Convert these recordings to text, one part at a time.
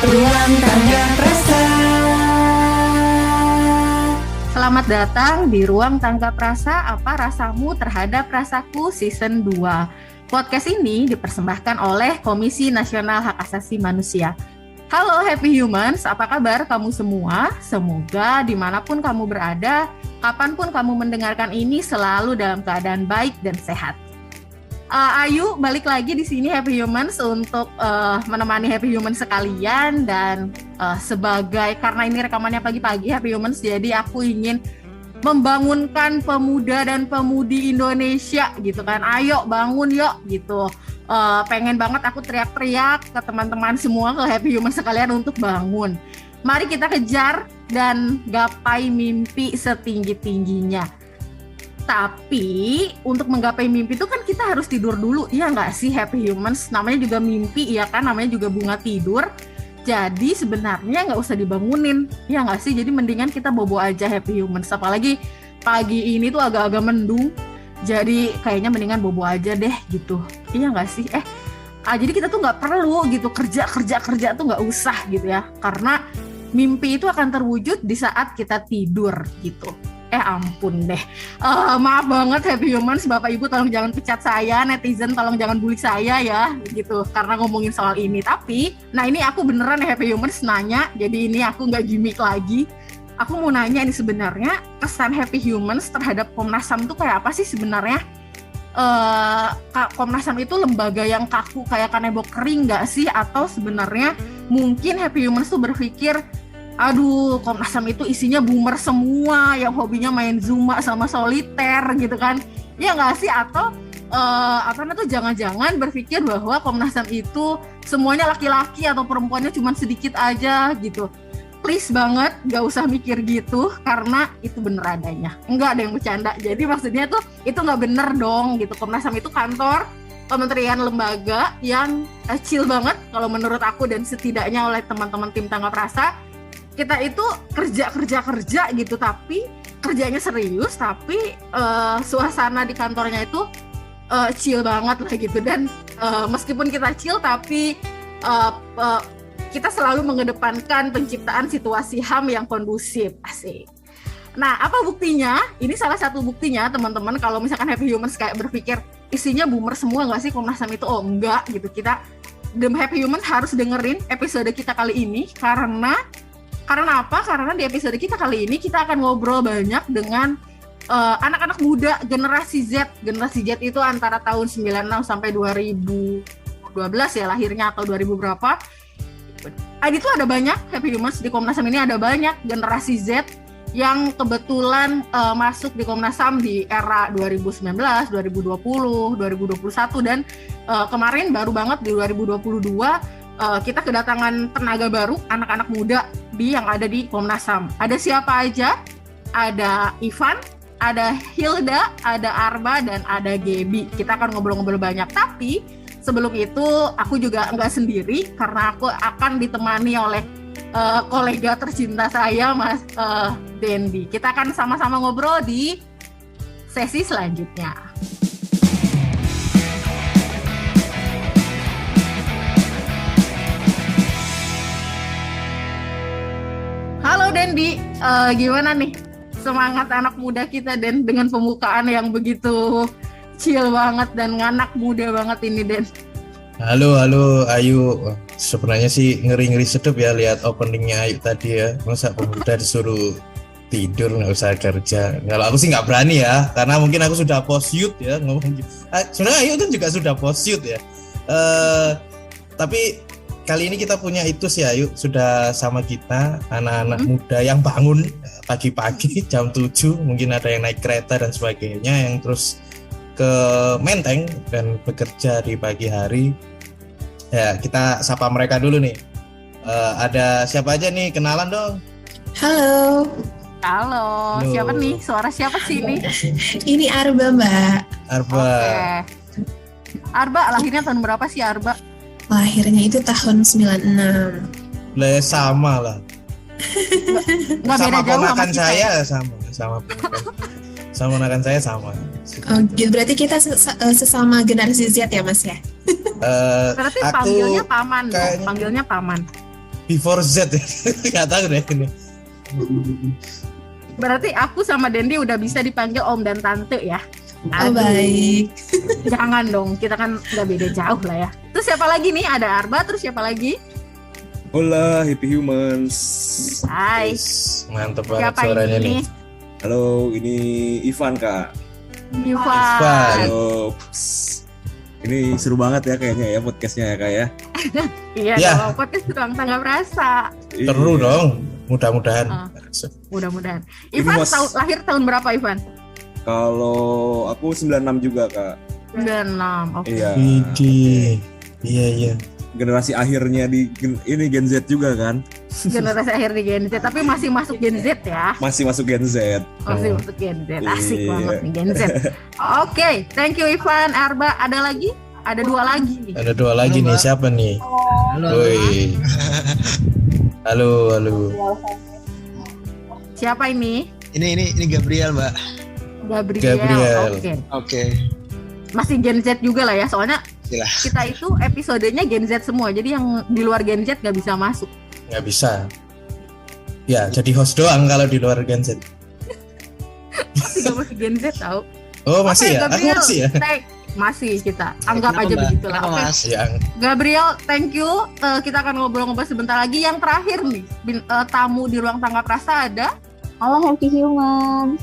Ruang Tangga Prasa. Selamat datang di Ruang Tangga Prasa, apa rasamu terhadap rasaku season 2. Podcast ini dipersembahkan oleh Komisi Nasional Hak Asasi Manusia. Halo Happy Humans, apa kabar kamu semua? Semoga dimanapun kamu berada, kapanpun kamu mendengarkan ini selalu dalam keadaan baik dan sehat. Ayu balik lagi di sini Happy Humans untuk menemani Happy Humans sekalian dan sebagai karena ini rekamannya pagi-pagi Happy Humans, jadi aku ingin membangunkan pemuda dan pemudi Indonesia gitu kan. Ayo bangun yuk gitu. Pengen banget aku teriak-teriak ke teman-teman semua, ke Happy Humans sekalian untuk bangun. Mari kita kejar dan gapai mimpi setinggi-tingginya. Tapi untuk menggapai mimpi itu kan kita harus tidur dulu, ya nggak sih Happy Humans? Namanya juga mimpi, ya kan? Namanya juga bunga tidur. Jadi sebenarnya nggak usah dibangunin, ya nggak sih? Jadi mendingan kita bobo aja Happy Humans. Apalagi pagi ini tuh agak-agak mendung. Jadi kayaknya mendingan bobo aja deh gitu, iya nggak sih? Jadi kita tuh nggak perlu gitu kerja tuh nggak usah gitu ya. Karena mimpi itu akan terwujud di saat kita tidur gitu. Ampun deh. Maaf banget Happy Humans, Bapak Ibu tolong jangan pecat saya, netizen tolong jangan bully saya ya gitu karena ngomongin soal ini. Tapi, nah ini aku beneran Happy Humans nanya, jadi ini aku nggak gimmick lagi. Aku mau nanya ini sebenarnya kesan Happy Humans terhadap Komnas HAM itu kayak apa sih sebenarnya? Komnas HAM itu lembaga yang kaku kayak kanebo kering nggak sih? Atau sebenarnya mungkin Happy Humans tuh berpikir, aduh, Komnas HAM itu isinya boomer semua yang hobinya main Zuma sama soliter gitu kan. Ya nggak sih? Atau jangan-jangan berpikir bahwa Komnas HAM itu semuanya laki-laki atau perempuannya cuma sedikit aja gitu. Please banget, nggak usah mikir gitu karena itu bener adanya. Nggak ada yang bercanda. Jadi maksudnya tuh itu nggak bener dong gitu. Komnas HAM itu kantor kementerian lembaga yang chill banget kalau menurut aku dan setidaknya oleh teman-teman tim Tanggap Rasa. Kita itu kerja gitu, tapi kerjanya serius, tapi suasana di kantornya itu chill banget lah gitu. Dan meskipun kita chill, tapi kita selalu mengedepankan penciptaan situasi HAM yang kondusif. Asik. Nah, apa buktinya? Ini salah satu buktinya teman-teman. Kalau misalkan Happy Humans kayak berpikir isinya boomer semua nggak sih Komnas HAM itu? Oh enggak gitu. Kita The Happy Humans harus dengerin episode kita kali ini karena apa? Karena di episode kita kali ini kita akan ngobrol banyak dengan anak-anak muda generasi Z. Generasi Z itu antara tahun 96 sampai 2012 ya lahirnya atau 2000 berapa. Itu ada banyak Happy Humans di Komnas HAM ini, ada banyak generasi Z yang kebetulan masuk di Komnas HAM di era 2019, 2020, 2021 dan kemarin baru banget di 2022 kita kedatangan tenaga baru, anak-anak muda yang ada di Komnas HAM. Ada siapa aja? Ada Ivan, ada Hilda, ada Arba, dan ada Gaby. Kita akan ngobrol-ngobrol banyak. Tapi sebelum itu aku juga nggak sendiri karena aku akan ditemani oleh kolega tercinta saya, Mas Dendi. Kita akan sama-sama ngobrol di sesi selanjutnya. Halo Dendi, gimana nih semangat anak muda kita Den dengan pembukaan yang begitu chill banget dan nganak muda banget ini Den. Halo Ayu, sebenarnya sih ngeri-ngeri sedep ya lihat openingnya Ayu tadi ya. Masa pemuda disuruh tidur nggak usah kerja. Kalau aku sih nggak berani ya, karena mungkin aku sudah post-youth ya ngomong gitu. Sebenarnya Ayu kan juga sudah post-youth ya. Tapi kali ini kita punya itu sih Ayu, sudah sama kita anak-anak muda yang bangun pagi-pagi jam 7, mungkin ada yang naik kereta dan sebagainya yang terus ke Menteng dan bekerja di pagi hari. Ya, kita sapa mereka dulu nih. Ada siapa aja nih? Kenalan dong. Halo, siapa nih? Suara siapa sih ini? ini Arba Mbak. Arba. Oke. Arba lahirnya tahun berapa sih Arba? Lahirnya itu tahun 96. Lah sama lah. Nggak Sama beda jauh sama ponakan kita saya ya? sama ponakan saya sama. Oh, gitu. Berarti kita sesama generasi Z ya Mas ya? Berarti Aku panggilnya paman, kayaknya- panggilnya paman. before Z ya. Nggak tahu deh ini. Berarti aku sama Dendi udah bisa dipanggil om dan tante ya. Oh, baik. Jangan dong, kita kan nggak beda jauh lah ya. Terus siapa lagi nih? Ada Arba, terus siapa lagi? Hola, Happy Humans. Hai. Mantep banget Siapa suaranya ini? nih. Halo, ini Ivan Kak. Ivan. Halo. Ini seru banget ya kayaknya ya podcastnya ya Kak ya. Iya Ya. dong, podcast Ruang Tangga Rasa. Seru Iya. dong. Mudah-mudahan. Mudah-mudahan. Ini Ivan Mas- lahir tahun berapa Ivan? Kalau aku 96 juga Kak. 96. Oke. Iya. Widih. Iya. Generasi akhirnya di ini Gen Z juga kan. Generasi akhir di Gen Z, tapi masih masuk Gen Z ya. Masih masuk Gen Z. Masih masuk Gen Z. Asik Iya. banget nih Gen Z. Oke, thank you Ivan, Arba. Ada lagi? Ada 2 lagi nih. Ada 2 lagi nih. Siapa nih? Woi. Halo. Siapa ini? Ini Gabriel, Mbak. Gabriel. Oke. Masih Gen Z juga lah ya, soalnya Gila. kita itu episodenya Gen Z semua. Jadi yang di luar Gen Z nggak bisa masuk. Nggak bisa. Ya, jadi host doang kalau di luar Gen Z. Tidak masih Gen Z tahu. Oh, masih Oke, ya? Aku Gabriel, masih ya? masih kita anggap Kenapa, aja Mbak? begitulah. Kenapa, Oke. Mas? Yang Gabriel, thank you. Kita akan ngobrol-ngobrol sebentar lagi. Yang terakhir nih, tamu di Ruang Tangga Rasa ada. Halo Happy Human.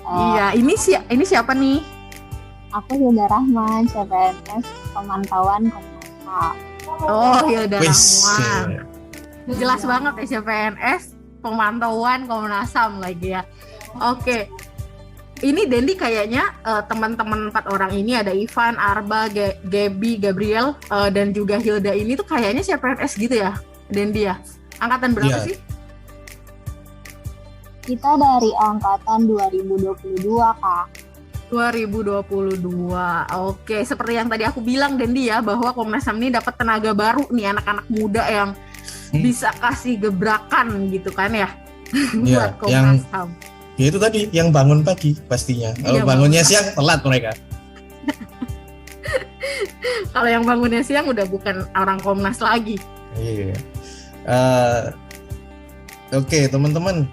Iya, ini siapa nih? Aku Hilda Rahman, CPNS Pemantauan Komnas HAM. Oh, Hilda wis. Rahman. Jelas banget ya CPNS Pemantauan Komnas HAM lagi ya. Oke. Ini Dendi kayaknya teman-teman 4 orang ini ada Ivan, Arba, Gaby, Gabriel dan juga Hilda ini tuh kayaknya CPNS gitu ya, Dendi ya. Angkatan berapa Iya. sih? Kita dari angkatan 2022, Kak. 2022. Oke, seperti yang tadi aku bilang Dendi ya, bahwa Komnas HAM ini dapat tenaga baru nih, anak-anak muda yang bisa kasih gebrakan gitu kan ya. Iya, Buat Komnas HAM. ya itu tadi yang bangun pagi pastinya. Kalau Iya, bangunnya bangun siang telat mereka. Kalau yang bangunnya siang udah bukan orang Komnas lagi. Iya. Oke, teman-teman.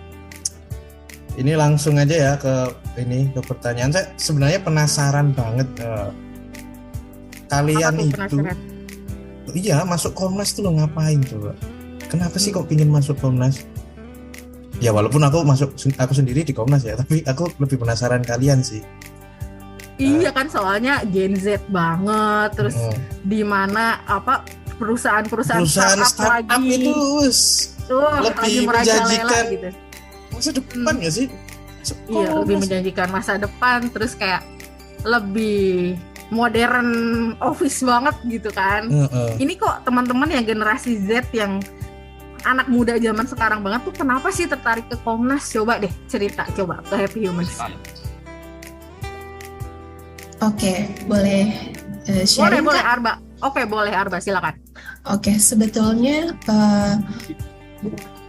Ini langsung aja ya ke pertanyaan. Saya sebenarnya penasaran banget kalian Apa tuh itu. penasaran? Iya, masuk Komnas tuh lo ngapain coba? Kenapa sih kok pingin masuk Komnas? Ya walaupun aku sendiri di Komnas ya, tapi aku lebih penasaran kalian sih. Iya kan, soalnya Gen Z banget, terus Mm. di mana apa perusahaan Startup lagi itu tuh lebih lagi merajalela menjanjikan gitu. masa depan nggak sih? Iya, lebih menjanjikan masa depan, terus kayak lebih modern office banget gitu kan. Ini kok teman-teman yang generasi Z yang anak muda zaman sekarang banget tuh kenapa sih tertarik ke Komnas? Coba deh cerita coba ke Happy Humans. Oke, boleh sharing, Boleh Kak? Arba. Oke, boleh Arba, silakan. Oke, sebetulnya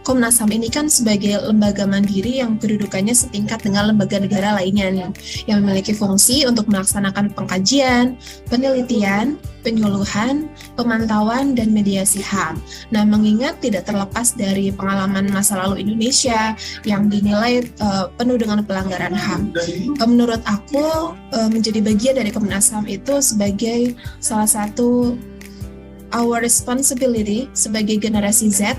Komnas HAM ini kan sebagai lembaga mandiri yang kedudukannya setingkat dengan lembaga negara lainnya nih, yang memiliki fungsi untuk melaksanakan pengkajian, penelitian, penyuluhan, pemantauan, dan mediasi HAM. Nah, mengingat tidak terlepas dari pengalaman masa lalu Indonesia yang dinilai penuh dengan pelanggaran HAM, menurut aku menjadi bagian dari Komnas HAM itu sebagai salah satu our responsibility sebagai generasi Z,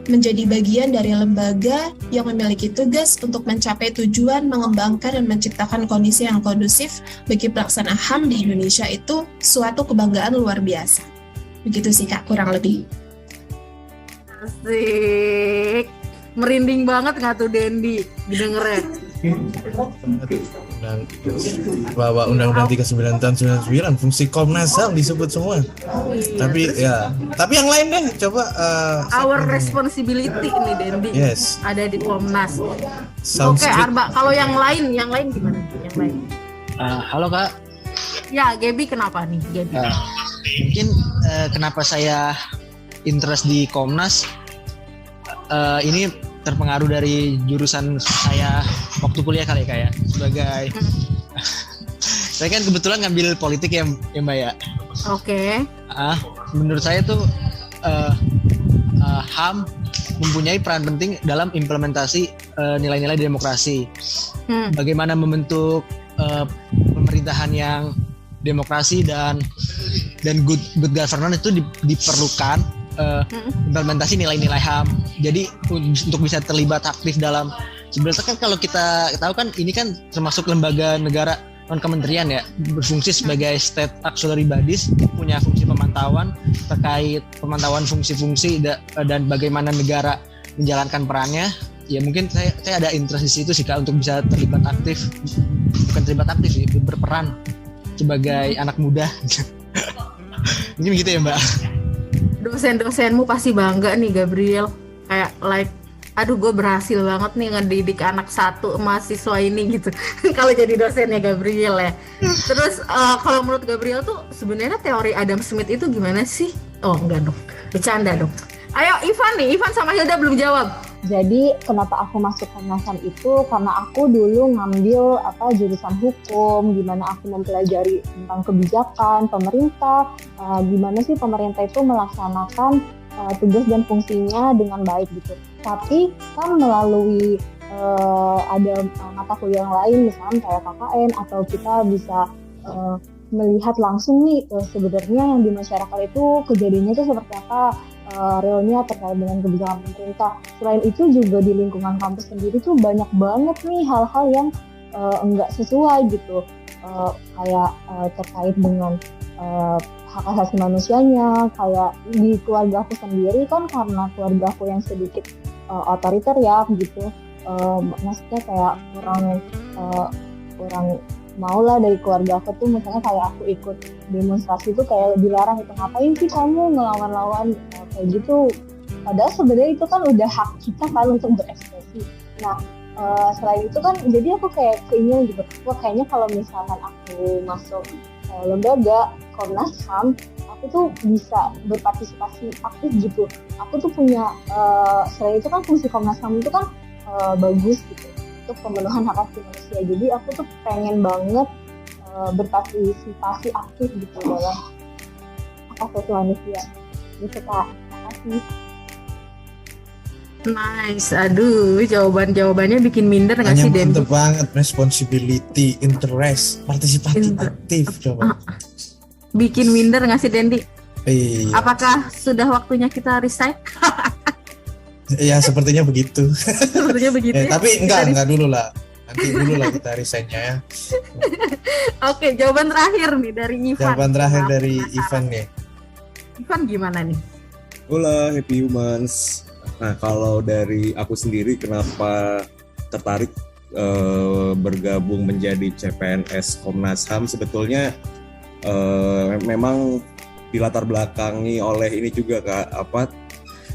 menjadi bagian dari lembaga yang memiliki tugas untuk mencapai tujuan mengembangkan dan menciptakan kondisi yang kondusif bagi pelaksanaan HAM di Indonesia itu suatu kebanggaan luar biasa. Begitu sih Kak, kurang lebih. Asik. Merinding banget nggak tuh Dendi dengernya? Bahwa Undang-Undang 39 tahun 99 fungsi Komnas HAM disebut semua. Iya, Tapi yang lain deh coba our responsibility nih Dendi. Yes. Ada di Komnas. Sounds Oke, good. Arba, kalau yang lain gimana? Yang lain. Halo Kak. Ya, Gaby kenapa nih, Gaby? Mungkin kenapa saya interest di Komnas ini terpengaruh dari jurusan saya waktu kuliah kali ya, sebagai saya kan kebetulan ngambil politik ya Mbak ya. Oke. Menurut saya tuh HAM mempunyai peran penting dalam implementasi nilai-nilai demokrasi. Bagaimana membentuk pemerintahan yang demokrasi dan good governance itu diperlukan implementasi nilai-nilai HAM. Jadi untuk bisa terlibat aktif dalam, sebenarnya kan kalau kita tahu kan ini kan termasuk lembaga negara non kementerian ya, berfungsi sebagai state auxiliary bodies, punya fungsi pemantauan terkait pemantauan fungsi-fungsi dan bagaimana negara menjalankan perannya. Ya mungkin saya ada interest di situ sih Kak, untuk bisa terlibat aktif, bukan terlibat aktif sih, berperan sebagai anak muda. Mungkin begitu ya Mbak. Dosen-dosenmu pasti bangga nih Gabriel, kayak aduh gue berhasil banget nih ngedidik anak satu mahasiswa ini gitu. Kalau jadi dosennya Gabriel ya. Terus kalau menurut Gabriel tuh sebenarnya teori Adam Smith itu gimana sih? Oh enggak dong, bercanda dong. Ayo Ivan sama Hilda belum jawab. Jadi kenapa aku masuk Komnas HAM itu karena aku dulu ngambil jurusan hukum, gimana aku mempelajari tentang kebijakan pemerintah, gimana sih pemerintah itu melaksanakan tugas dan fungsinya dengan baik gitu. Tapi kan melalui ada mata kuliah yang lain, misalnya kayak KKN, atau kita bisa melihat langsung nih sebenarnya yang di masyarakat itu kejadiannya itu seperti apa, realnya terkait dengan kebijakan pemerintah. Selain itu juga di lingkungan kampus sendiri tuh banyak banget nih hal-hal yang enggak sesuai gitu, kayak terkait dengan hak asasi manusianya. Kayak di keluarga aku sendiri kan, karena keluarga aku yang sedikit otoriter ya gitu, maksudnya kayak kurang mau lah dari keluarga aku tuh, misalnya kayak aku ikut demonstrasi tuh kayak dilarang gitu, ngapain sih kamu ngelawan-lawan kayak gitu, padahal sebenarnya itu kan udah hak kita kan untuk berekspresi. Nah selain itu kan jadi aku kayak keinginan gitu, wah kayaknya kalau misalkan aku masuk lembaga Komnas HAM, aku tuh bisa berpartisipasi aktif gitu. Aku tuh punya selain itu kan fungsi Komnas HAM itu kan bagus gitu untuk pemenuhan hak asasi manusia. Jadi aku tuh pengen banget berpartisipasi aktif gitu dalam hak asasi manusia. Gitu Kak. Makasih. Nice, aduh jawabannya bikin minder nggak sih Den? Mantep banget, responsibility, interest, partisipatif aktif coba. Bikin minder nggak sih Dendi? Iya. Apakah sudah waktunya kita resign? Ya sepertinya begitu. Sepertinya begitu. Ya, tapi enggak dulu lah. Nanti dulu lah kita resignnya ya. Oke, jawaban terakhir nih dari Ivan. Jawaban terakhir dari Ivan nih. Ivan gimana nih? Hola Happy Humans. Nah kalau dari aku sendiri kenapa tertarik bergabung menjadi CPNS Komnas HAM, sebetulnya memang dilatar belakangi oleh ini juga Kak,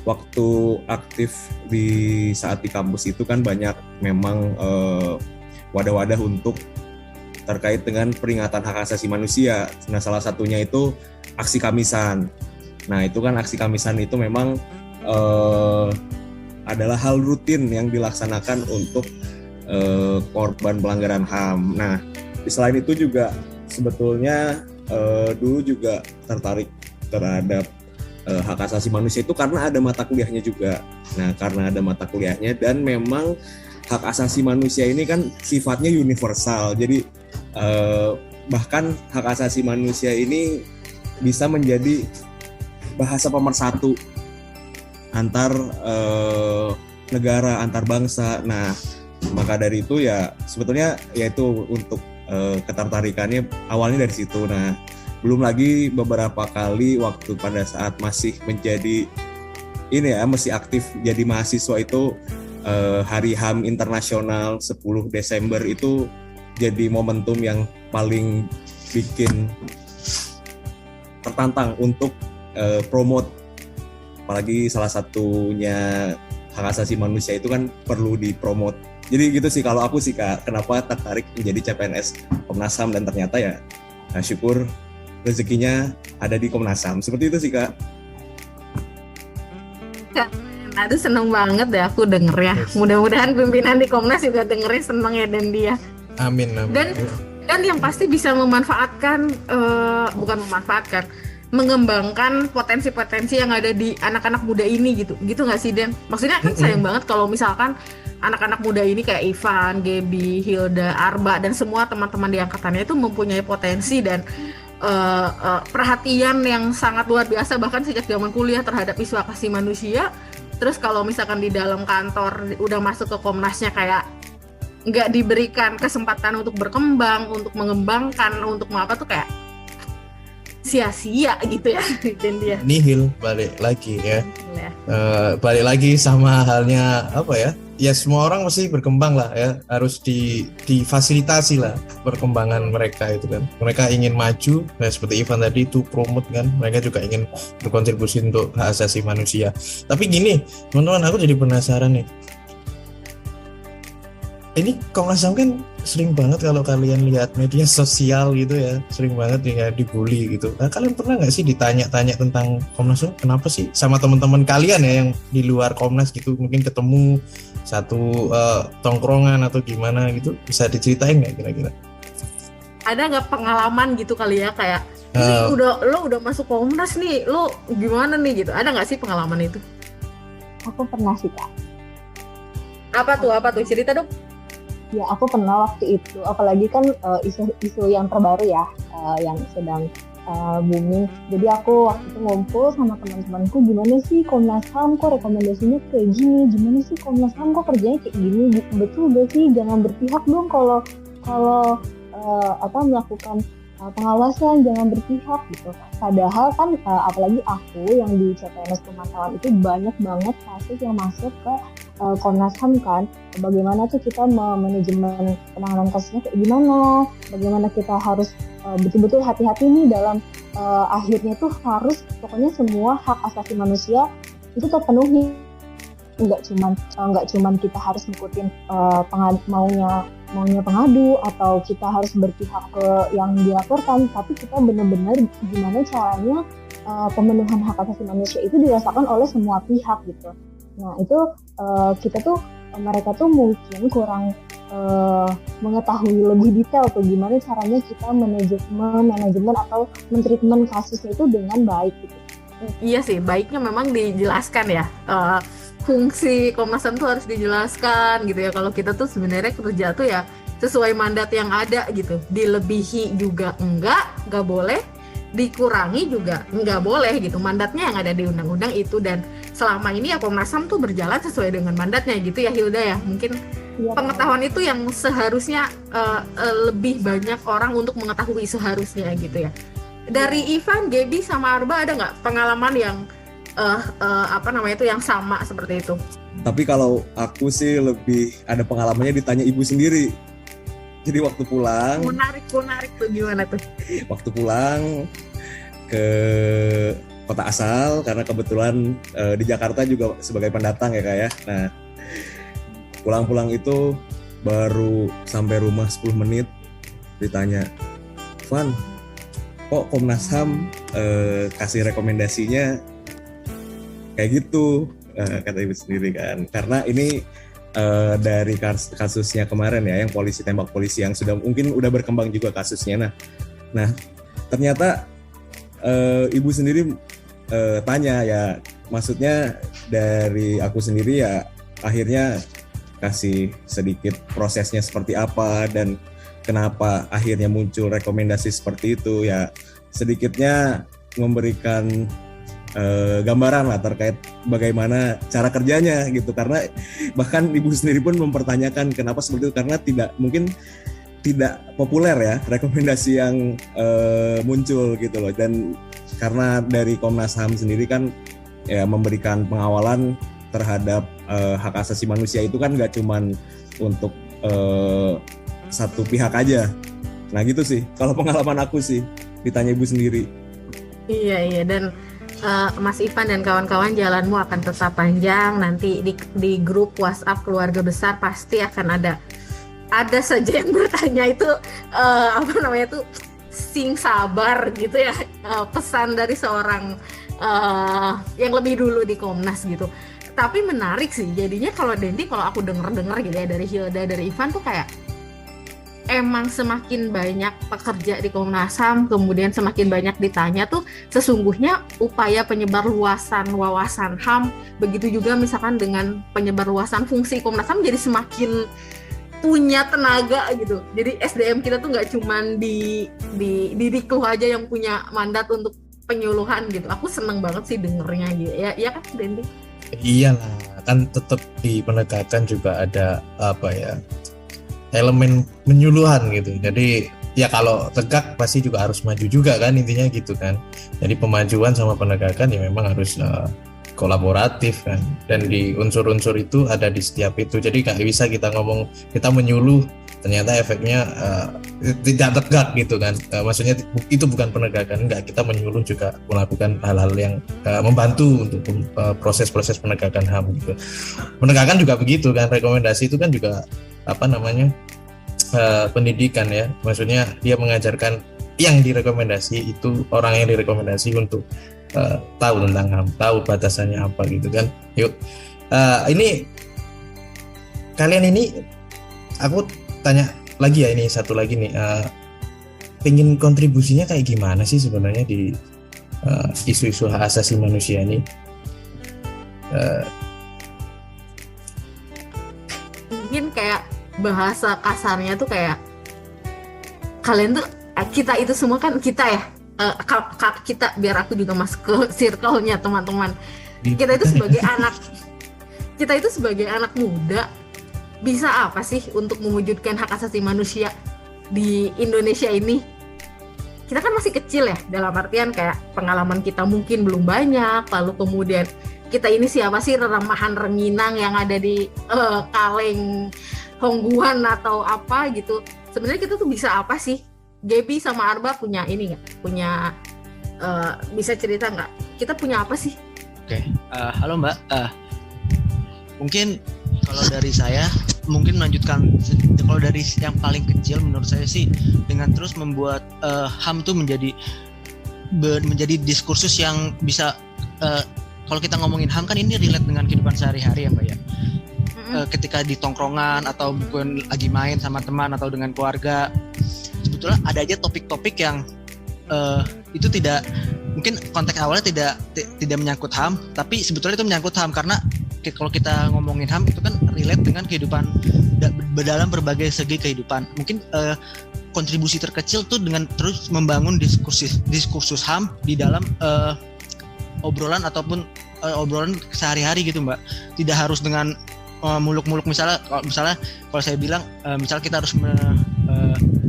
waktu aktif di saat di kampus itu kan banyak memang wadah-wadah untuk terkait dengan peringatan hak asasi manusia. Nah salah satunya itu aksi Kamisan. Nah itu kan aksi Kamisan itu memang adalah hal rutin yang dilaksanakan untuk korban pelanggaran HAM. Nah selain itu juga sebetulnya dulu juga tertarik terhadap hak asasi manusia itu karena ada mata kuliahnya juga. Nah karena ada mata kuliahnya dan memang hak asasi manusia ini kan sifatnya universal. Jadi bahkan hak asasi manusia ini bisa menjadi bahasa pemersatu antar negara, antar bangsa. Nah maka dari itu ya sebetulnya yaitu untuk ketertarikannya awalnya dari situ. Nah belum lagi beberapa kali waktu pada saat masih menjadi masih aktif jadi mahasiswa itu Hari HAM Internasional 10 Desember itu jadi momentum yang paling bikin tertantang untuk promote, apalagi salah satunya hak asasi manusia itu kan perlu dipromot. Jadi gitu sih kalau aku sih Kak, kenapa tertarik menjadi CPNS Komnas HAM, dan ternyata ya syukur rezekinya ada di Komnas HAM. Seperti itu sih Kak. Aduh seneng banget deh aku denger ya. Mudah-mudahan pimpinan di Komnas juga dengerin seneng ya dan dia. Amin. Dan yang pasti bisa memanfaatkan, mengembangkan potensi-potensi yang ada di anak-anak muda ini gitu nggak sih Den? Maksudnya kan sayang banget kalau misalkan anak-anak muda ini kayak Ivan, Gaby, Hilda, Arba dan semua teman-teman di angkatannya itu mempunyai potensi dan perhatian yang sangat luar biasa bahkan sejak zaman kuliah terhadap isu hak asasi manusia. Terus kalau misalkan di dalam kantor udah masuk ke Komnasnya kayak nggak diberikan kesempatan untuk berkembang, untuk mengembangkan, untuk apa tuh kayak sia-sia gitu ya. Dan dia nihil balik lagi ya. Balik lagi sama halnya apa ya? Ya semua orang mesti berkembang lah ya, harus difasilitasi lah perkembangan mereka itu kan. Mereka ingin maju, nah seperti Ivan tadi itu promote kan, mereka juga ingin berkontribusi untuk hak asasi manusia. Tapi gini, teman-teman, aku jadi penasaran nih. Ini Komnas HAM kan sering banget kalau kalian lihat media sosial gitu ya, sering banget ya dibully gitu. Nah, kalian pernah nggak sih ditanya-tanya tentang Komnas HAM? Kenapa sih sama teman-teman kalian ya yang di luar Komnas gitu, mungkin ketemu satu tongkrongan atau gimana gitu, bisa diceritain nggak kira-kira? Ada nggak pengalaman gitu kali ya kayak lo udah masuk Komnas nih, lo gimana nih gitu? Ada nggak sih pengalaman itu? Aku pernah sih Kak. Apa tuh cerita dong? Ya aku pernah waktu itu, apalagi kan isu yang terbaru ya, yang sedang booming. Jadi aku waktu itu ngumpul sama teman-temanku, gimana sih Komnas HAM kok rekomendasinya kayak gini, gimana sih Komnas HAM kok kerjanya kayak gini, betul gak sih, jangan berpihak dong kalau melakukan pengawasan, jangan berpihak gitu. Padahal kan apalagi aku yang di CPNS pemantauan itu banyak banget kasus yang masuk ke Komnas HAM kan, bagaimana tuh kita manajemen penanganan kasusnya kayak gimana, bagaimana kita harus betul-betul hati-hati nih dalam akhirnya tuh harus pokoknya semua hak asasi manusia itu terpenuhi, nggak cuman kita harus ngikutin maunya pengadu atau kita harus berpihak ke yang dilaporkan, tapi kita benar-benar gimana caranya pemenuhan hak asasi manusia itu dirasakan oleh semua pihak gitu. Nah itu mereka tuh mungkin kurang mengetahui lebih detail tuh gimana caranya kita manajemen atau mentreatment kasusnya itu dengan baik gitu. Iya sih, baiknya memang dijelaskan ya. Fungsi Komnas HAM tuh harus dijelaskan gitu ya. Kalau kita tuh sebenarnya kerja tuh ya sesuai mandat yang ada gitu. Dilebihi juga nggak boleh, dikurangi juga nggak boleh gitu. Mandatnya yang ada di undang-undang itu, dan selama ini ya Komnas HAM tuh berjalan sesuai dengan mandatnya gitu ya Hilda ya. Mungkin pengetahuan itu yang seharusnya lebih banyak orang untuk mengetahui seharusnya gitu ya. Dari Ivan, Gaby sama Arba ada nggak pengalaman yang yang sama seperti itu? Tapi kalau aku sih lebih ada pengalamannya ditanya ibu sendiri. Jadi waktu pulang, menarik tuh, gimana tuh? Waktu pulang ke kota asal, karena kebetulan di Jakarta juga sebagai pendatang ya Kak ya. Nah, pulang itu baru sampai rumah 10 menit ditanya, Van, kok Komnas HAM kasih rekomendasinya kayak gitu, kata ibu sendiri kan. Karena ini dari kasusnya kemarin ya, yang polisi tembak polisi, yang mungkin udah berkembang juga kasusnya. Nah ternyata ibu sendiri tanya ya, maksudnya dari aku sendiri ya akhirnya kasih sedikit prosesnya seperti apa dan kenapa akhirnya muncul rekomendasi seperti itu ya, sedikitnya memberikan gambaran lah terkait bagaimana cara kerjanya gitu. Karena bahkan ibu sendiri pun mempertanyakan kenapa seperti itu, karena mungkin tidak populer ya rekomendasi yang muncul gitu loh. Dan karena dari Komnas HAM sendiri kan ya memberikan pengawalan terhadap hak asasi manusia itu kan nggak cuman untuk satu pihak aja. Nah gitu sih kalau pengalaman aku sih, ditanya ibu sendiri. Iya, dan Mas Ivan dan kawan-kawan, jalanmu akan tetap panjang. Nanti di grup WhatsApp keluarga besar pasti akan ada saja yang bertanya itu sing sabar gitu ya, pesan dari seorang yang lebih dulu di Komnas gitu. Tapi menarik sih jadinya kalau Dendi, kalau aku denger gitu ya dari Hilda, dari Ivan tuh kayak emang semakin banyak pekerja di Komnas HAM, kemudian semakin banyak ditanya tuh sesungguhnya upaya penyebarluasan wawasan HAM, begitu juga misalkan dengan penyebarluasan fungsi Komnas HAM jadi semakin punya tenaga gitu. Jadi SDM kita tuh nggak cuman di Diklu aja yang punya mandat untuk penyuluhan gitu. Aku seneng banget sih dengernya gitu. Ya kan Dendi? Iyalah, kan tetap di penegakan juga ada elemen penyuluhan gitu. Jadi ya kalau tegak pasti juga harus maju juga kan, intinya gitu kan. Jadi pemajuan sama penegakan ya memang harus kolaboratif kan, dan di unsur-unsur itu ada di setiap itu. Jadi nggak bisa kita ngomong kita menyuluh ternyata efeknya tidak tegak gitu kan. Maksudnya itu bukan penegakan, enggak, kita menyuluh juga melakukan hal-hal yang membantu untuk proses-proses penegakan HAM gitu. Penegakan juga begitu kan, rekomendasi itu kan juga pendidikan ya, maksudnya dia mengajarkan yang direkomendasi itu, orang yang direkomendasi untuk tahu tentang HAM, tahu batasannya apa gitu kan. Yuk, ini kalian ini, aku tanya lagi ya, ini satu lagi nih, pengen kontribusinya kayak gimana sih sebenarnya di isu-isu hak asasi manusia ini? Mungkin kayak bahasa kasarnya tuh kayak kalian tuh, kita itu semua kan kita ya, kita, biar aku juga masuk ke circle-nya teman-teman. Kita itu sebagai anak muda bisa apa sih untuk mewujudkan hak asasi manusia di Indonesia ini? Kita kan masih kecil ya, dalam artian kayak pengalaman kita mungkin belum banyak, lalu kemudian kita ini siapa sih remahan Renginang yang ada di Kaleng Hongguan atau apa gitu. Sebenarnya kita tuh bisa apa sih? Gaby sama Arba punya ini nggak? Punya bisa cerita nggak? Kita punya apa sih? Oke, halo Mbak. Mungkin kalau dari saya, mungkin melanjutkan kalau dari yang paling kecil menurut saya sih, dengan terus membuat HAM tuh menjadi diskursus yang bisa, kalau kita ngomongin HAM kan ini relate dengan kehidupan sehari-hari ya Mbak ya. Ketika di tongkrongan atau mungkin lagi main sama teman atau dengan keluarga, sebetulnya ada aja topik-topik yang itu tidak, mungkin konteks awalnya tidak menyangkut HAM, tapi sebetulnya itu menyangkut HAM karena kalau kita ngomongin HAM itu kan relate dengan kehidupan dalam berbagai segi kehidupan. Mungkin kontribusi terkecil tuh dengan terus membangun diskursus HAM di dalam obrolan ataupun obrolan sehari-hari gitu Mbak. Tidak harus dengan muluk-muluk, misalnya kalau saya bilang misalnya kita harus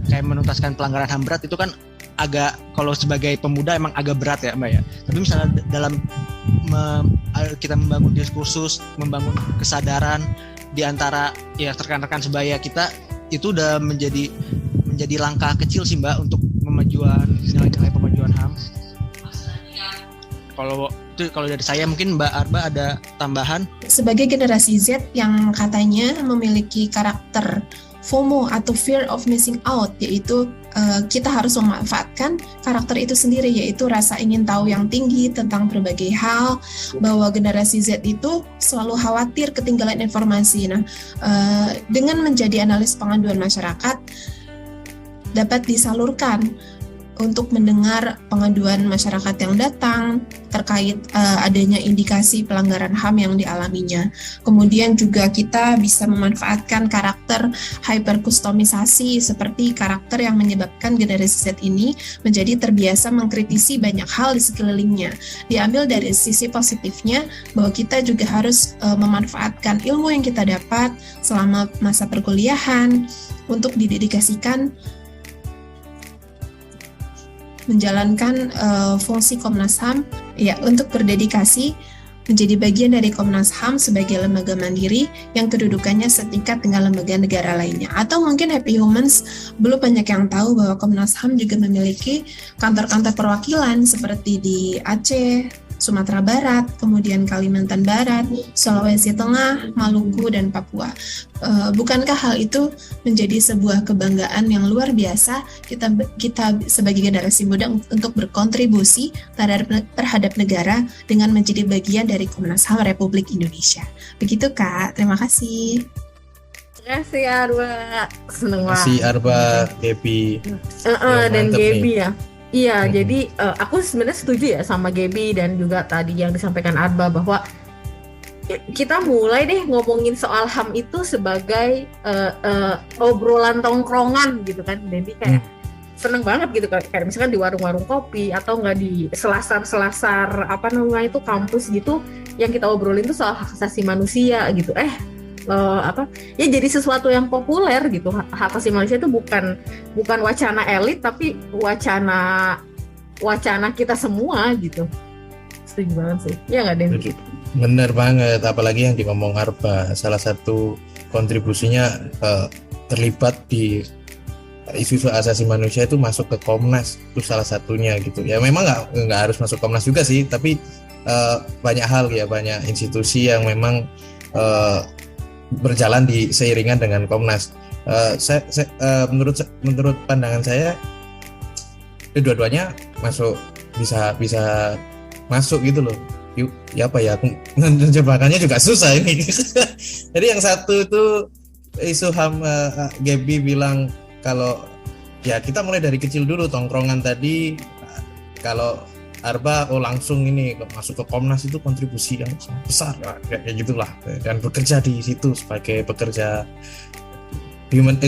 kayak menuntaskan pelanggaran HAM berat, itu kan agak, kalau sebagai pemuda emang agak berat ya Mbak ya. Tapi misalnya dalam kita membangun diskursus, membangun kesadaran di antara ya rekan-rekan sebaya kita, itu udah menjadi langkah kecil sih Mbak untuk nilai-nilai pemajuan HAM. Kalau dari saya, mungkin Mbak Arba ada tambahan? Sebagai generasi Z yang katanya memiliki karakter FOMO atau fear of missing out, yaitu kita harus memanfaatkan karakter itu sendiri, yaitu rasa ingin tahu yang tinggi tentang berbagai hal, bahwa generasi Z itu selalu khawatir ketinggalan informasi. Nah, dengan menjadi analis pengaduan masyarakat dapat disalurkan untuk mendengar pengaduan masyarakat yang datang terkait adanya indikasi pelanggaran HAM yang dialaminya. Kemudian juga kita bisa memanfaatkan karakter hyperkustomisasi seperti karakter yang menyebabkan generasi Z ini menjadi terbiasa mengkritisi banyak hal di sekelilingnya. Diambil dari sisi positifnya bahwa kita juga harus memanfaatkan ilmu yang kita dapat selama masa perkuliahan untuk didedikasikan menjalankan fungsi Komnas HAM, ya, untuk berdedikasi menjadi bagian dari Komnas HAM sebagai lembaga mandiri yang kedudukannya setingkat dengan lembaga negara lainnya. Atau mungkin Happy Humans belum banyak yang tahu bahwa Komnas HAM juga memiliki kantor-kantor perwakilan seperti di Aceh, Sumatera Barat, kemudian Kalimantan Barat, Sulawesi Tengah, Maluku, dan Papua. Bukankah hal itu menjadi sebuah kebanggaan yang luar biasa kita sebagai generasi muda untuk berkontribusi terhadap negara dengan menjadi bagian dari Komnas HAM Republik Indonesia? Begitu Kak, terima kasih. Makasih Arba, seneng banget. Si Arba, Gaby, Dan mantep Gaby nih. ya. Iya, Mhm. jadi aku sebenarnya setuju ya sama Gaby dan juga tadi yang disampaikan Arba bahwa kita mulai deh ngomongin soal HAM itu sebagai obrolan tongkrongan gitu kan. Jadi kayak seneng banget gitu kayak misalkan di warung-warung kopi atau nggak di selasar-selasar apa namanya itu kampus gitu yang kita obrolin tuh soal hak asasi manusia gitu. Ya jadi sesuatu yang populer gitu. Hak asasi manusia itu bukan wacana elit tapi wacana kita semua gitu. Setuju banget sih. Ya nggak Den? Bener banget, apalagi yang ngomong Arba, salah satu kontribusinya terlibat di isu asasi manusia itu masuk ke Komnas, itu salah satunya gitu. Ya memang nggak harus masuk Komnas juga sih, tapi banyak hal ya, banyak institusi yang memang berjalan di seiringan dengan Komnas. Menurut pandangan saya, dua-duanya bisa masuk gitu loh. Ya apa ya, jebakannya juga susah ini. Jadi yang satu itu isu HAM, Gaby bilang kalau ya kita mulai dari kecil dulu tongkrongan tadi. Kalau Arba langsung ini masuk ke Komnas itu kontribusi yang sangat besar kayak gitulah, dan bekerja di situ sebagai pekerja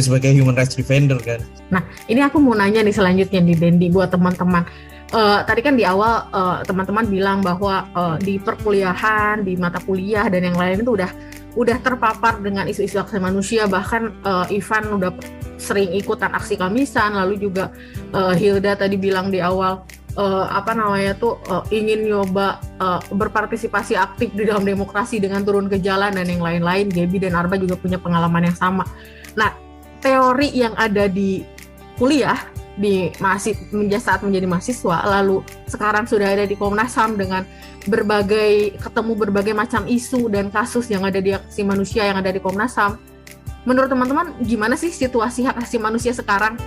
sebagai human rights defender kan. Nah ini aku mau nanya nih selanjutnya di Dendi buat teman-teman. Tadi kan di awal teman-teman bilang bahwa di perkuliahan, di mata kuliah dan yang lain itu udah terpapar dengan isu-isu hak asasi manusia. Bahkan Ivan udah sering ikutan aksi Kamisan, lalu juga Hilda tadi bilang di awal ingin nyoba berpartisipasi aktif di dalam demokrasi dengan turun ke jalan dan yang lain-lain. Gaby dan Arba juga punya pengalaman yang sama. Nah, teori yang ada di kuliah saat menjadi mahasiswa, lalu sekarang sudah ada di Komnas HAM dengan ketemu berbagai macam isu dan kasus yang ada di hak asasi manusia yang ada di Komnas HAM. Menurut teman-teman gimana sih situasi hak asasi manusia sekarang?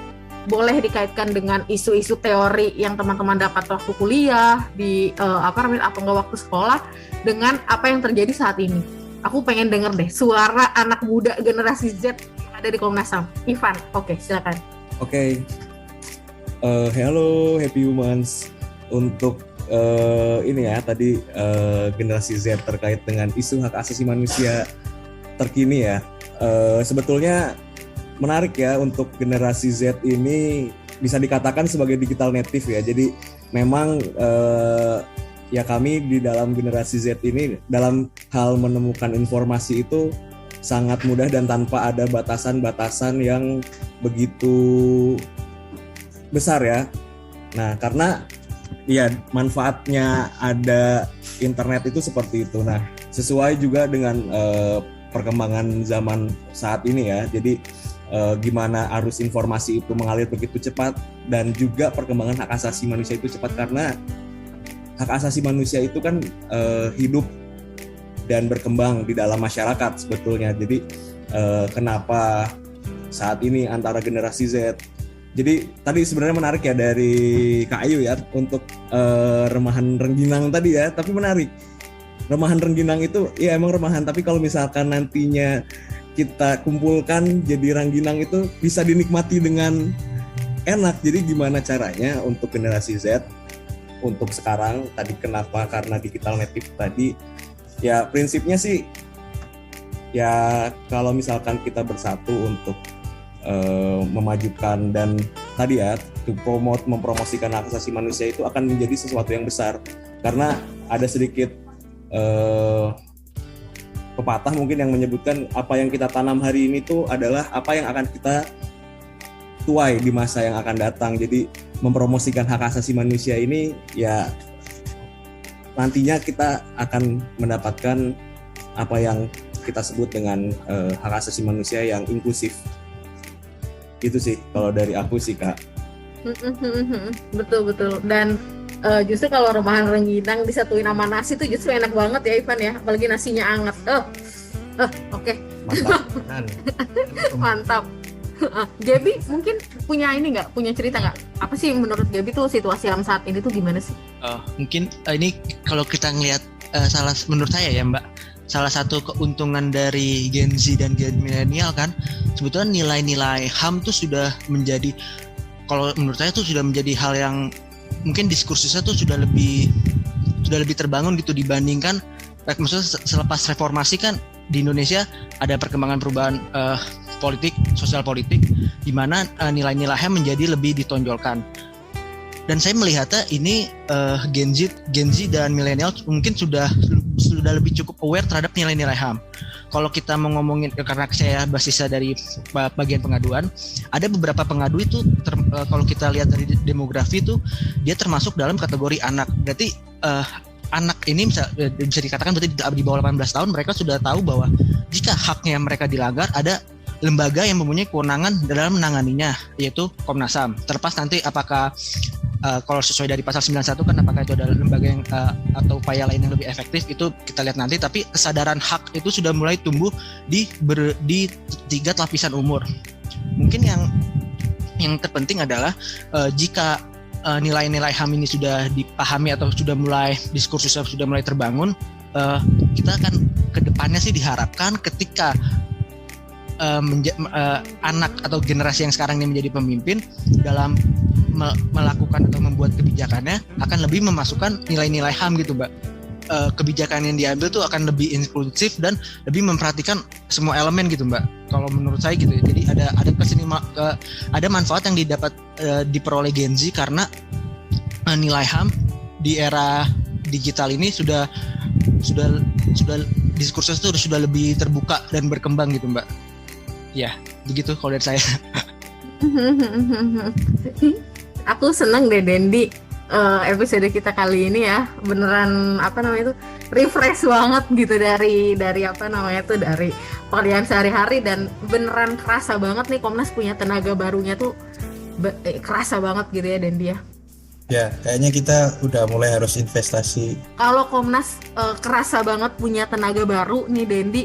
Boleh dikaitkan dengan isu-isu teori yang teman-teman dapat waktu kuliah atau nggak waktu sekolah dengan apa yang terjadi saat ini. Aku pengen denger deh suara anak muda generasi Z yang ada di Komnas HAM. Ivan, oke, silakan. Oke. Hello Happy Humans, untuk ini ya tadi generasi Z terkait dengan isu hak asasi manusia terkini ya. Sebetulnya menarik ya, untuk generasi Z ini bisa dikatakan sebagai digital native ya. Jadi memang ya kami di dalam generasi Z ini dalam hal menemukan informasi itu sangat mudah dan tanpa ada batasan-batasan yang begitu besar ya. Nah, karena ya manfaatnya ada internet itu seperti itu. Nah, sesuai juga dengan perkembangan zaman saat ini ya. Jadi gimana arus informasi itu mengalir begitu cepat, dan juga perkembangan hak asasi manusia itu cepat, karena hak asasi manusia itu kan hidup dan berkembang di dalam masyarakat sebetulnya. Jadi kenapa saat ini antara generasi Z. Jadi tadi sebenarnya menarik ya dari Kak Ayu ya untuk remahan rengginang tadi ya, tapi menarik. Remahan rengginang itu ya emang remahan, tapi kalau misalkan nantinya kita kumpulkan jadi rengginang itu bisa dinikmati dengan enak. Jadi gimana caranya untuk generasi Z untuk sekarang tadi, kenapa? Karena digital native tadi. Ya prinsipnya sih ya kalau misalkan kita bersatu untuk memajukan dan tadi ya mempromosikan hak asasi manusia itu akan menjadi sesuatu yang besar, karena ada sedikit pepatah mungkin yang menyebutkan apa yang kita tanam hari ini tuh adalah apa yang akan kita tuai di masa yang akan datang. Jadi mempromosikan hak asasi manusia ini ya nantinya kita akan mendapatkan apa yang kita sebut dengan hak asasi manusia yang inklusif. Itu sih kalau dari aku sih Kak. Betul. Dan justru kalau remahan rengginang disatuin sama nasi tuh justru enak banget ya Ivan ya, apalagi nasinya anget. Oke. Mantap. Gaby mungkin punya cerita nggak? Apa sih menurut Gaby tuh situasi alam saat ini tuh gimana sih? Mungkin ini kalau kita ngelihat menurut saya ya Mbak, salah satu keuntungan dari Gen Z dan Gen Milenial kan, sebetulnya nilai-nilai HAM tuh sudah menjadi, kalau menurut saya tuh sudah menjadi hal yang mungkin diskursusnya tuh sudah lebih terbangun gitu dibandingkan maksudnya selepas reformasi kan di Indonesia ada perkembangan perubahan politik, sosial politik, di mana nilai-nilai HAM menjadi lebih ditonjolkan. Dan saya melihatnya ini Gen Z dan milenial mungkin sudah lebih cukup aware terhadap nilai-nilai HAM. Kalau kita mau ngomongin, karena saya basisnya dari bagian pengaduan, ada beberapa pengadu itu kalau kita lihat dari demografi itu dia termasuk dalam kategori anak. Berarti anak ini bisa dikatakan berarti di bawah 18 tahun mereka sudah tahu bahwa jika haknya mereka dilanggar ada lembaga yang mempunyai kewenangan dalam menanganinya, yaitu Komnas HAM. Terlepas nanti apakah kalau sesuai dari pasal 91 kan apakah itu adalah lembaga yang atau upaya lain yang lebih efektif, itu kita lihat nanti. Tapi kesadaran hak itu sudah mulai tumbuh di 3 lapisan umur. Mungkin yang terpenting adalah jika nilai-nilai HAM ini sudah dipahami atau sudah mulai diskursusnya sudah mulai terbangun, kita akan kedepannya sih diharapkan ketika anak atau generasi yang sekarang ini menjadi pemimpin dalam melakukan atau membuat kebijakannya akan lebih memasukkan nilai-nilai HAM gitu, Mbak. Kebijakan yang diambil tuh akan lebih inklusif dan lebih memperhatikan semua elemen gitu, Mbak. Kalau menurut saya gitu. Jadi ada manfaat yang diperoleh Gen Z karena nilai HAM di era digital ini sudah diskursusnya itu sudah lebih terbuka dan berkembang gitu, Mbak. Ya, begitu kalau dari saya. Aku seneng deh Dendi, episode kita kali ini ya, beneran refresh banget gitu dari dari pekerjaan sehari-hari, dan beneran kerasa banget nih Komnas punya tenaga barunya tuh kerasa banget gitu ya Dendi ya. Ya, kayaknya kita udah mulai harus investasi. Kalau Komnas kerasa banget punya tenaga baru nih Dendi,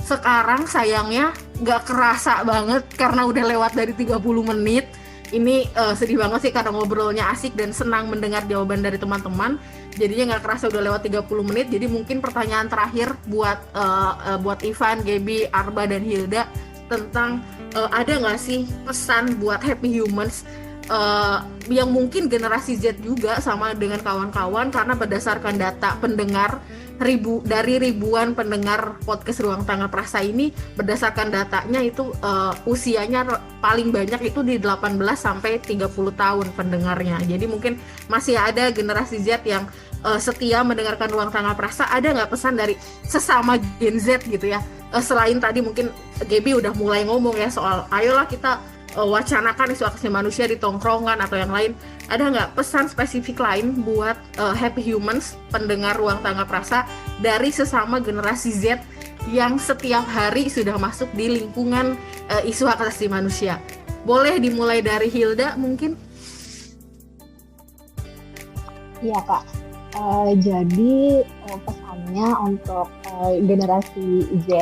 sekarang sayangnya nggak kerasa banget karena udah lewat dari 30 menit. Ini sedih banget sih karena ngobrolnya asik dan senang mendengar jawaban dari teman-teman. Jadinya nggak kerasa udah lewat 30 menit. Jadi mungkin pertanyaan terakhir buat Ivan, Gaby, Arba, dan Hilda tentang ada nggak sih pesan buat Happy Humans yang mungkin generasi Z juga sama dengan kawan-kawan, karena berdasarkan data pendengar dari ribuan pendengar podcast Ruang Tangga Prasa ini, berdasarkan datanya itu usianya paling banyak itu di 18 sampai 30 tahun pendengarnya. Jadi mungkin masih ada generasi Z yang setia mendengarkan Ruang Tangga Prasa. Ada nggak pesan dari sesama Gen Z gitu ya? Selain tadi mungkin Gaby udah mulai ngomong ya soal ayolah kita wacanakan isu hak asasi manusia di tongkrongan atau yang lain. Ada nggak pesan spesifik lain buat Happy Humans, pendengar Ruang Tangga Prasa, dari sesama generasi Z yang setiap hari sudah masuk di lingkungan isu hak asasi manusia? Boleh dimulai dari Hilda mungkin? Iya Kak, jadi pesannya untuk generasi Z,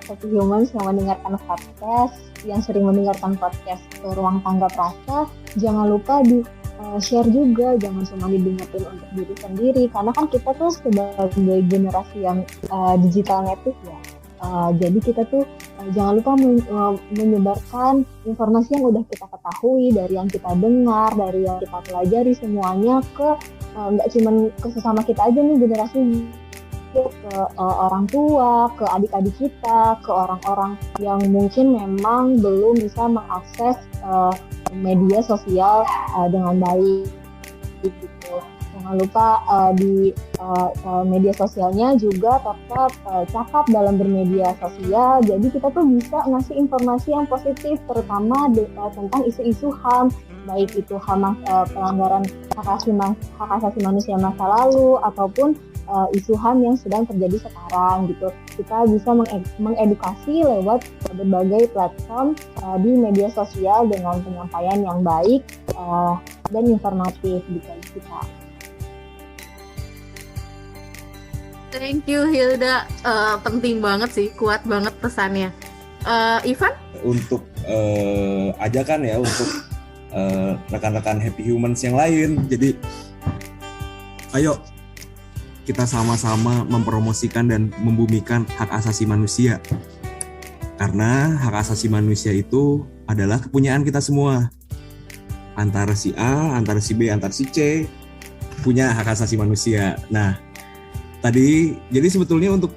Happy Humans yang mendengarkan podcast, yang sering mendengarkan podcast Ruang Tangga Prasa, jangan lupa share juga, jangan cuma didengarkan untuk diri sendiri, karena kan kita tuh sebagai generasi yang digital native ya. Jadi kita tuh jangan lupa menyebarkan informasi yang udah kita ketahui, dari yang kita dengar, dari yang kita pelajari, semuanya ke nggak cuma ke sesama kita aja nih generasi, ke orang tua, ke adik-adik kita, ke orang-orang yang mungkin memang belum bisa mengakses media sosial dengan baik gitu. Jangan lupa di media sosialnya juga tetap cakap dalam bermedia sosial. Jadi kita tuh bisa ngasih informasi yang positif, terutama tentang isu-isu HAM, baik itu HAM pelanggaran hak asasi manusia masa lalu ataupun isu HAM yang sedang terjadi sekarang gitu. Kita bisa mengedukasi lewat berbagai platform di media sosial dengan penyampaian yang baik dan informatif gitu kita. Thank you Hilda, penting banget sih, kuat banget pesannya. Ivan? Untuk ajakan ya untuk rekan-rekan Happy Humans yang lain. Jadi ayo kita sama-sama mempromosikan dan membumikan hak asasi manusia. Karena hak asasi manusia itu adalah kepunyaan kita semua. Antara si A, antara si B, antara si C punya hak asasi manusia. Nah, tadi jadi sebetulnya untuk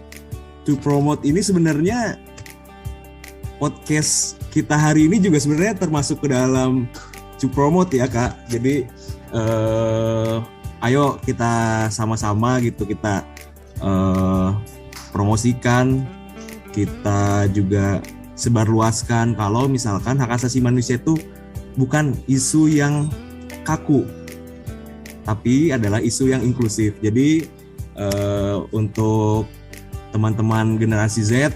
to promote ini sebenarnya podcast kita hari ini juga sebenarnya termasuk ke dalam to promote ya Kak. Jadi ayo kita sama-sama gitu, kita promosikan, kita juga sebarluaskan kalau misalkan hak asasi manusia itu bukan isu yang kaku, tapi adalah isu yang inklusif. Jadi untuk teman-teman generasi Z,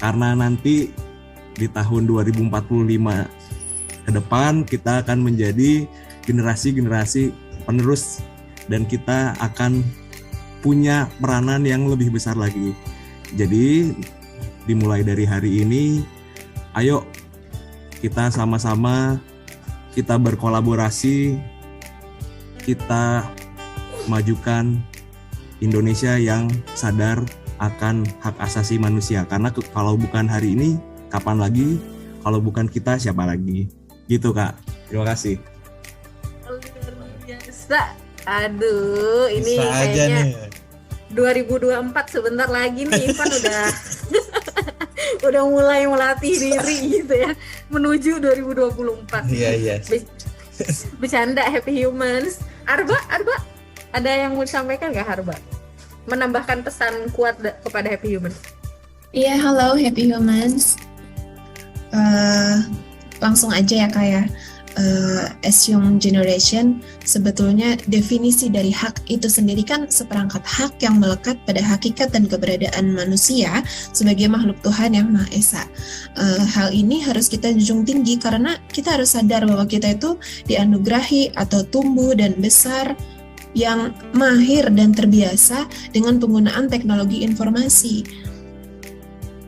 karena nanti di tahun 2045 ke depan kita akan menjadi generasi-generasi penerus dan kita akan punya peranan yang lebih besar lagi. Jadi dimulai dari hari ini, ayo kita sama-sama, kita berkolaborasi, kita majukan Indonesia yang sadar akan hak asasi manusia. Karena kalau bukan hari ini, kapan lagi? Kalau bukan kita, siapa lagi? Gitu Kak. Terima kasih. Luar biasa. Aduh, ini Bisa aja kayaknya nih. 2024 sebentar lagi nih Ivan udah mulai melatih diri gitu ya menuju 2024. Iya. Bercanda, happy humans. Arba ada yang mau disampaikan nggak Arba? Menambahkan pesan kuat kepada happy humans. Iya, halo Happy Humans. Langsung aja ya Kak ya. As young generation, sebetulnya definisi dari hak itu sendiri kan seperangkat hak yang melekat pada hakikat dan keberadaan manusia sebagai makhluk Tuhan yang Maha Esa. Hal ini harus kita junjung tinggi karena kita harus sadar bahwa kita itu dianugerahi atau tumbuh dan besar yang mahir dan terbiasa dengan penggunaan teknologi informasi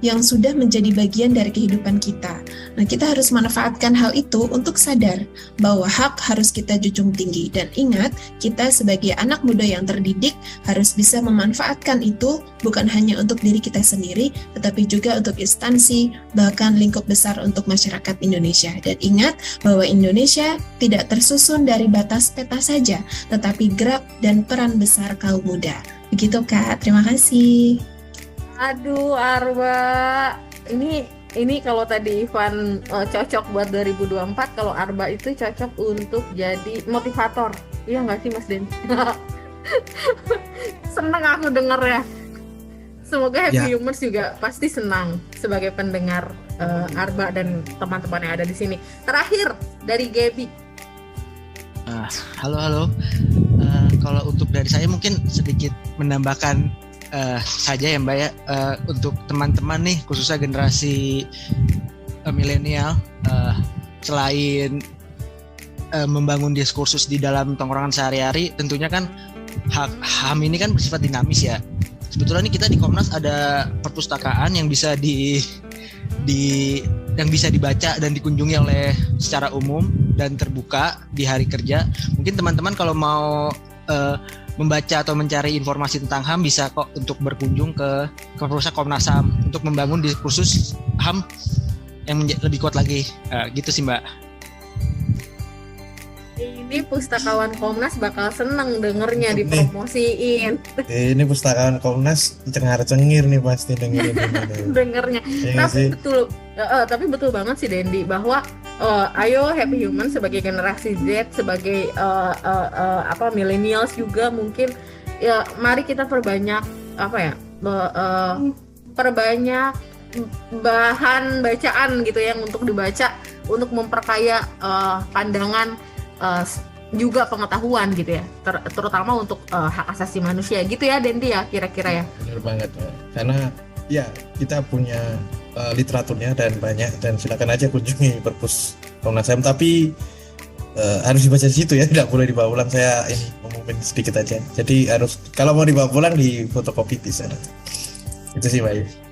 yang sudah menjadi bagian dari kehidupan kita. Nah, kita harus manfaatkan hal itu untuk sadar bahwa hak harus kita junjung tinggi. Dan ingat, kita sebagai anak muda yang terdidik harus bisa memanfaatkan itu bukan hanya untuk diri kita sendiri, tetapi juga untuk instansi, bahkan lingkup besar untuk masyarakat Indonesia. Dan ingat bahwa Indonesia tidak tersusun dari batas peta saja, tetapi gerak dan peran besar kaum muda. Begitu Kak, terima kasih. Aduh Arba, ini kalau tadi Ivan cocok buat 2024, kalau Arba itu cocok untuk jadi motivator. Iya nggak sih Mas Den? Seneng aku denger ya. Semoga Happy Humans juga pasti senang sebagai pendengar Arba dan teman-teman yang ada di sini. Terakhir dari Gaby. Halo. Kalau untuk dari saya mungkin sedikit menambahkan saja ya Mbak ya, untuk teman-teman nih khususnya generasi milenial, selain membangun diskursus di dalam tongkrongan sehari-hari, tentunya kan HAM ini kan bersifat dinamis ya. Sebetulnya nih kita di Komnas ada perpustakaan yang bisa yang bisa dibaca dan dikunjungi oleh secara umum dan terbuka di hari kerja. Mungkin teman-teman kalau mau membaca atau mencari informasi tentang HAM bisa kok untuk berkunjung ke perpustakaan Komnas HAM untuk membangun diskursus HAM yang lebih kuat lagi. Gitu sih Mbak. Ini pustakawan Komnas bakal seneng dengernya dipromosiin. Ini pustakawan Komnas cengar-cengir nih pasti dengerin. Dengernya. Tapi betul banget sih Dendi bahwa ayo Happy Human sebagai generasi Z, sebagai millennials juga mungkin ya, mari kita perbanyak perbanyak bahan bacaan gitu yang untuk dibaca untuk memperkaya pandangan juga pengetahuan gitu ya, terutama untuk hak asasi manusia gitu ya Dendi ya, kira-kira ya. Benar banget ya. Karena ya kita punya literaturnya dan banyak, dan silakan aja kunjungi perpus Komnas HAM, tapi harus dibaca di situ ya, tidak boleh dibawa pulang. Saya ini ngomongin sedikit aja, jadi harus kalau mau dibawa pulang di fotokopi di sana. Itu sih Mbak.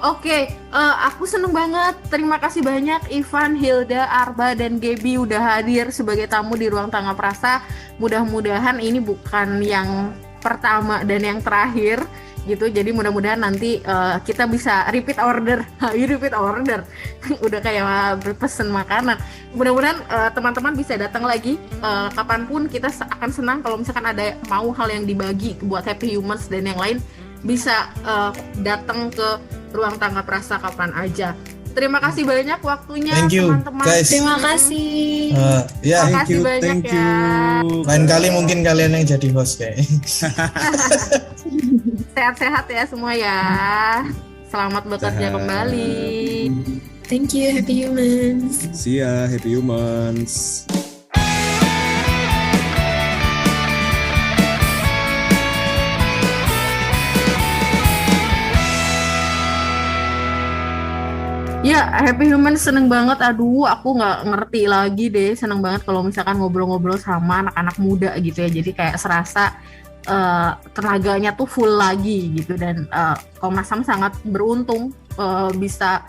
Oke, aku seneng banget. Terima kasih banyak Ivan, Hilda, Arba, dan Gaby udah hadir sebagai tamu di Ruang Tangga Prasa. Mudah-mudahan ini bukan yang pertama dan yang terakhir gitu. Jadi mudah-mudahan nanti kita bisa repeat order. Udah kayak berpesan makanan. Mudah-mudahan teman-teman bisa datang lagi kapanpun. Kita akan senang kalau misalkan ada mau hal yang dibagi buat Happy Humans dan yang lain, bisa datang ke Ruang Tanggap Rasa kapan aja. Terima kasih banyak waktunya Thank you, teman-teman. guys. Terima kasih. Ya, Terima kasih banyak ya. lain kali mungkin kalian yang jadi host kayak. Sehat-sehat ya semua ya. Selamat bekerja kembali. Thank you, Happy Humans. See ya, Happy Humans. Ya, Happy Human seneng banget. Aduh, aku nggak ngerti lagi deh. Seneng banget kalau misalkan ngobrol-ngobrol sama anak-anak muda gitu ya. Jadi kayak serasa tenaganya tuh full lagi gitu. Dan Komnas HAM sangat beruntung bisa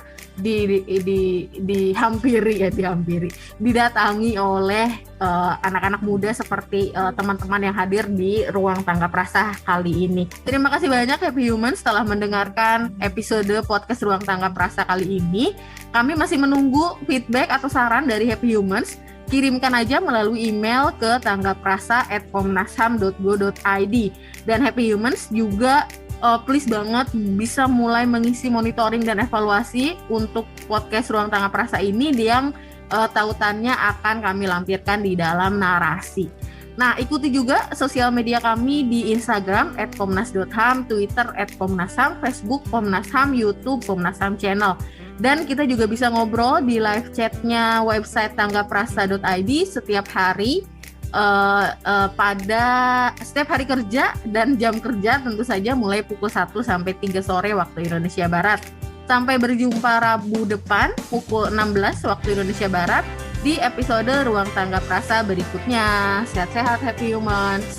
didatangi oleh anak-anak muda seperti teman-teman yang hadir di Ruang Tanggap Rasa kali ini. Terima kasih banyak Happy Humans telah mendengarkan episode podcast Ruang Tanggap Rasa kali ini. Kami masih menunggu feedback atau saran dari Happy Humans. Kirimkan aja melalui email ke tanggaprasa@komnasham.go.id. Dan Happy Humans juga please banget bisa mulai mengisi monitoring dan evaluasi untuk podcast Ruang Tanggap Rasa ini yang tautannya akan kami lampirkan di dalam narasi. Nah, ikuti juga sosial media kami di Instagram @komnas.ham, Twitter @komnasham, Facebook Komnas HAM, YouTube Komnas HAM Channel. Dan kita juga bisa ngobrol di live chatnya website tanggaprasa.id setiap hari pada setiap hari kerja dan jam kerja tentu saja mulai pukul 1 sampai 3 sore waktu Indonesia Barat. Sampai berjumpa Rabu depan pukul 16 waktu Indonesia Barat di episode Ruang Tanggap Rasa berikutnya. Sehat-sehat Happy Humans.